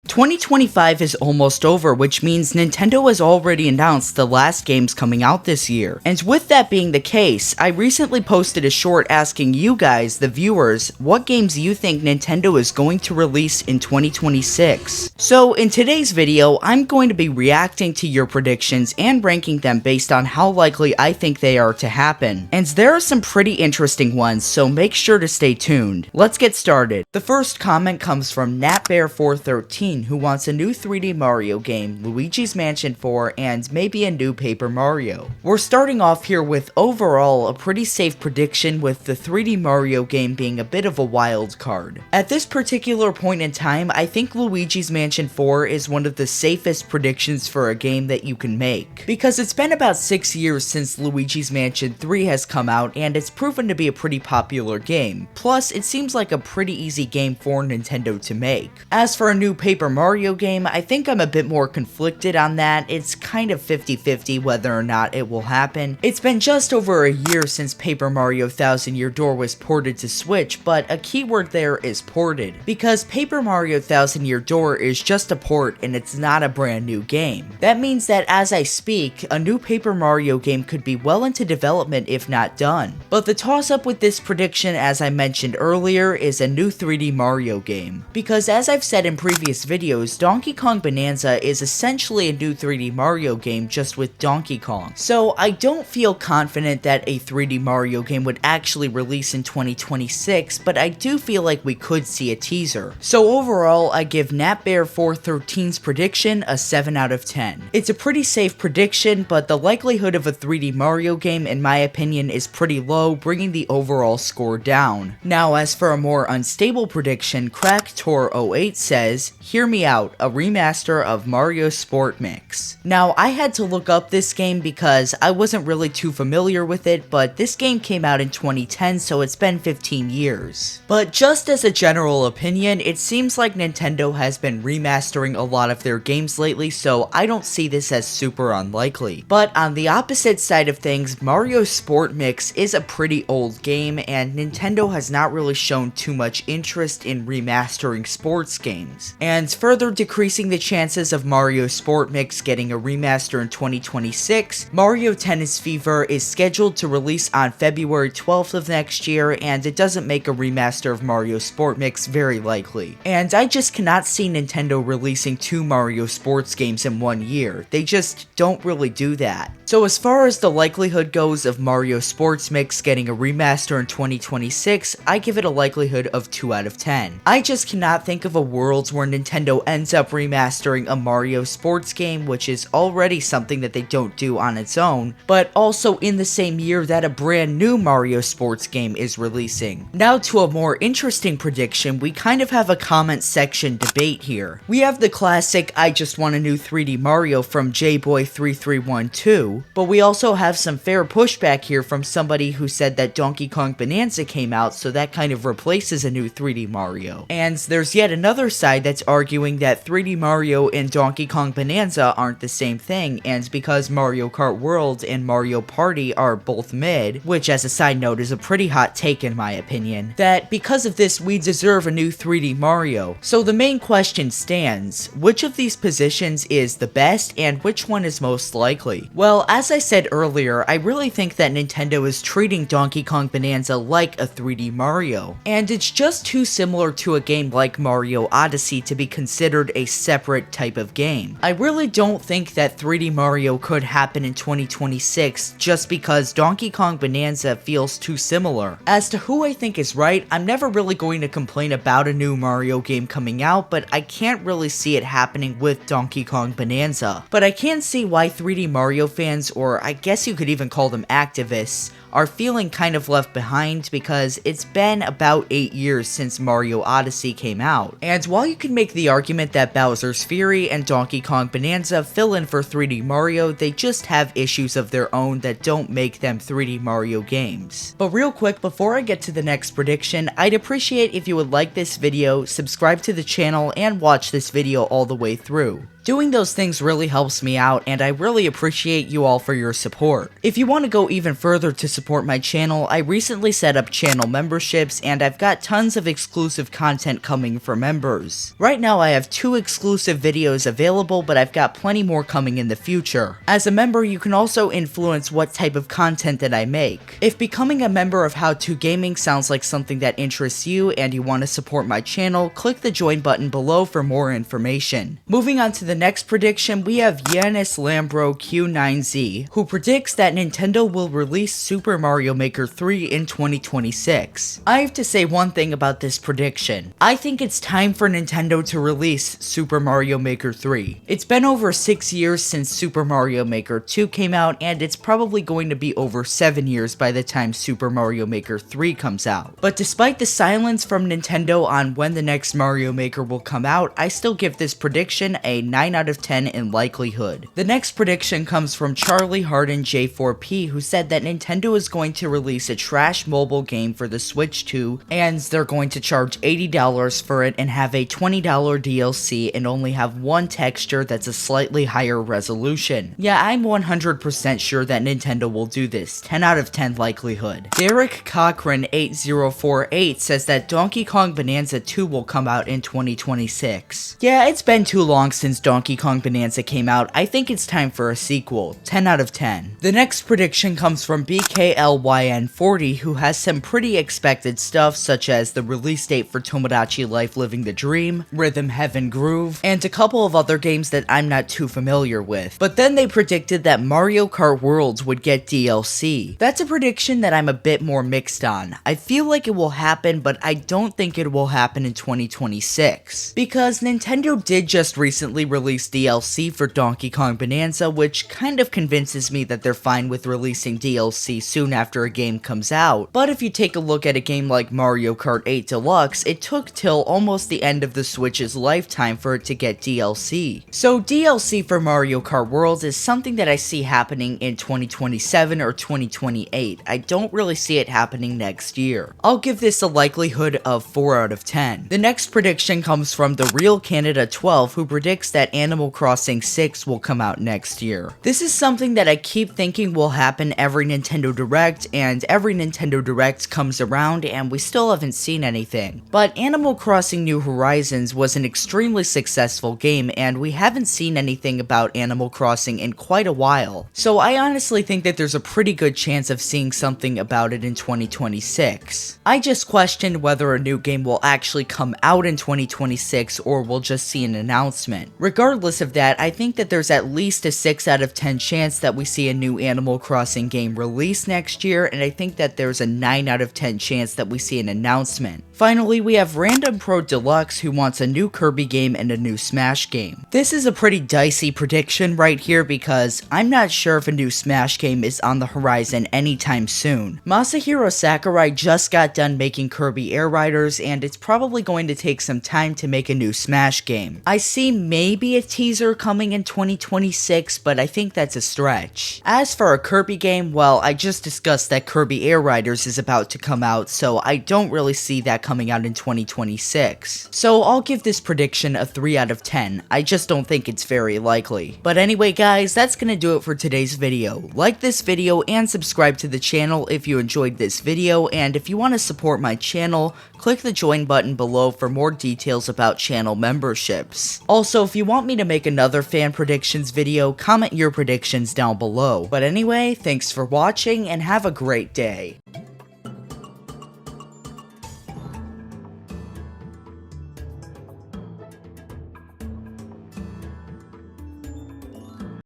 2025 is almost over, which means Nintendo has already announced the last games coming out this year. And with that being the case, I recently posted a short asking you guys, the viewers, what games you think Nintendo is going to release in 2026. So in today's video, I'm going to be reacting to your predictions and ranking them based on how likely I think they are to happen. And there are some pretty interesting ones, so make sure to stay tuned. Let's get started. The first comment comes from NatBear413, who wants a new 3D Mario game, Luigi's Mansion 4, and maybe a new Paper Mario. We're starting off here with overall a pretty safe prediction, with the 3D Mario game being a bit of a wild card. At this particular point in time, I think Luigi's Mansion 4 is one of the safest predictions for a game that you can make, because it's been about 6 years since Luigi's Mansion 3 has come out, and it's proven to be a pretty popular game. Plus, it seems like a pretty easy game for Nintendo to make. As for a new Paper Mario game, I think I'm a bit more conflicted on that. It's kind of 50-50 whether or not it will happen. It's been just over a year since Paper Mario Thousand Year Door was ported to Switch, but a keyword there is ported, because Paper Mario Thousand Year Door is just a port and it's not a brand new game. That means that as I speak, a new Paper Mario game could be well into development if not done. But the toss-up with this prediction, as I mentioned earlier, is a new 3D Mario game, because as I've said in previous videos, Donkey Kong Bonanza is essentially a new 3D Mario game just with Donkey Kong. So I don't feel confident that a 3D Mario game would actually release in 2026, but I do feel like we could see a teaser. So overall, I give NatBear413's prediction a 7 out of 10. It's a pretty safe prediction, but the likelihood of a 3D Mario game, in my opinion, is pretty low, bringing the overall score down. Now, as for a more unstable prediction, CrackTor08 says, "Hear me out, a remaster of Mario Sport Mix." Now, I had to look up this game because I wasn't really too familiar with it, but this game came out in 2010, so it's been 15 years. But just as a general opinion, it seems like Nintendo has been remastering a lot of their games lately, so I don't see this as super unlikely. But on the opposite side of things, Mario Sport Mix is a pretty old game, and Nintendo has not really shown too much interest in remastering sports games. And further decreasing the chances of Mario Sport Mix getting a remaster in 2026, Mario Tennis Fever is scheduled to release on February 12th of next year, and it doesn't make a remaster of Mario Sport Mix very likely. And I just cannot see Nintendo releasing 2 Mario sports games in 1 year. They just don't really do that. So as far as the likelihood goes of Mario Sports Mix getting a remaster in 2026, I give it a likelihood of 2 out of 10. I just cannot think of a world where Nintendo ends up remastering a Mario sports game, which is already something that they don't do on its own, but also in the same year that a brand new Mario sports game is releasing. Now to a more interesting prediction, we kind of have a comment section debate here. We have the classic "I just want a new 3D Mario" from JBoy3312, but we also have some fair pushback here from somebody who said that Donkey Kong Bonanza came out, so that kind of replaces a new 3D Mario. And there's yet another side that's arguing that 3D Mario and Donkey Kong Bonanza aren't the same thing, and because Mario Kart World and Mario Party are both mid, which as a side note is a pretty hot take in my opinion, that because of this we deserve a new 3D Mario. So the main question stands, which of these positions is the best and which one is most likely? Well, as I said earlier, I really think that Nintendo is treating Donkey Kong Bonanza like a 3D Mario, and it's just too similar to a game like Mario Odyssey to be considered a separate type of game. I really don't think that 3D Mario could happen in 2026 just because Donkey Kong Bonanza feels too similar. As to who I think is right, I'm never really going to complain about a new Mario game coming out, but I can't really see it happening with Donkey Kong Bonanza. But I can see why 3D Mario fans, or I guess you could even call them activists, are feeling kind of left behind because it's been about 8 years since Mario Odyssey came out. And while you can make the argument that Bowser's Fury and Donkey Kong Bonanza fill in for 3D Mario, they just have issues of their own that don't make them 3D Mario games. But real quick, before I get to the next prediction, I'd appreciate if you would like this video, subscribe to the channel, and watch this video all the way through. Doing those things really helps me out, and I really appreciate you all for your support. If you want to go even further to support my channel, I recently set up channel memberships, and I've got tons of exclusive content coming for members. Right now I have 2 exclusive videos available, but I've got plenty more coming in the future. As a member, you can also influence what type of content that I make. If becoming a member of How To Gaming sounds like something that interests you and you want to support my channel, click the join button below for more information. Moving on to the next prediction, we have Yanis Lambro Q9Z, who predicts that Nintendo will release Super Mario Maker 3 in 2026. I have to say one thing about this prediction. I think it's time for Nintendo to release Super Mario Maker 3. It's been over 6 years since Super Mario Maker 2 came out, and it's probably going to be over 7 years by the time Super Mario Maker 3 comes out. But despite the silence from Nintendo on when the next Mario Maker will come out, I still give this prediction a 9 out of 10 in likelihood. The next prediction comes from Charlie Harden J4P, who said that Nintendo is going to release a trash mobile game for the Switch 2, and they're going to charge $80 for it and have a $20 DLC and only have one texture that's a slightly higher resolution. Yeah, I'm 100% sure that Nintendo will do this, 10 out of 10 likelihood. Derek Cochran 8048 says that Donkey Kong Bonanza 2 will come out in 2026. Yeah, it's been too long since Donkey Kong Bonanza came out. I think it's time for a sequel, 10 out of 10. The next prediction comes from BKLYN40, who has some pretty expected stuff, such as the release date for Tomodachi Life Living the Dream, Rhythm Heaven Groove, and a couple of other games that I'm not too familiar with. But then they predicted that Mario Kart Worlds would get DLC. That's a prediction that I'm a bit more mixed on. I feel like it will happen, but I don't think it will happen in 2026. Because Nintendo did just recently release DLC for Donkey Kong Bonanza, which kind of convinces me that they're fine with releasing DLC soon after a game comes out. But if you take a look at a game like Mario Kart 8 Deluxe, it took till almost the end of the Switch's lifetime for it to get DLC. So DLC for Mario Kart Worlds is something that I see happening in 2027 or 2028. I don't really see it happening next year. I'll give this a likelihood of 4 out of 10. The next prediction comes from The Real Canada 12, who predicts that Animal Crossing 6 will come out next year. This is something that I keep thinking will happen every Nintendo Direct, and every Nintendo Direct comes around and we still haven't seen anything. But Animal Crossing New Horizons was an extremely successful game, and we haven't seen anything about Animal Crossing in quite a while. So I honestly think that there's a pretty good chance of seeing something about it in 2026. I just questioned whether a new game will actually come out in 2026 or we'll just see an announcement. Regardless of that, I think that there's at least a 6 out of 10 chance that we see a new Animal Crossing game released next year, and I think that there's a 9 out of 10 chance that we see an announcement. Finally, we have Random Pro Deluxe, who wants a new Kirby game and a new Smash game. This is a pretty dicey prediction right here because I'm not sure if a new Smash game is on the horizon anytime soon. Masahiro Sakurai just got done making Kirby Air Riders, and it's probably going to take some time to make a new Smash game. I see maybe a teaser coming in 2026, but I think that's a stretch. As for a Kirby game, well, I just discussed that Kirby Air Riders is about to come out, so I don't really see that coming out in 2026. So I'll give this prediction a 3 out of 10. I just don't think it's very likely. But anyway guys, that's gonna do it for today's video. Like this video and subscribe to the channel if you enjoyed this video, and if you want to support my channel, click the join button below for more details about channel memberships. Also, if you want me to make another fan predictions video, comment your predictions down below. But anyway, thanks for watching and have a great day.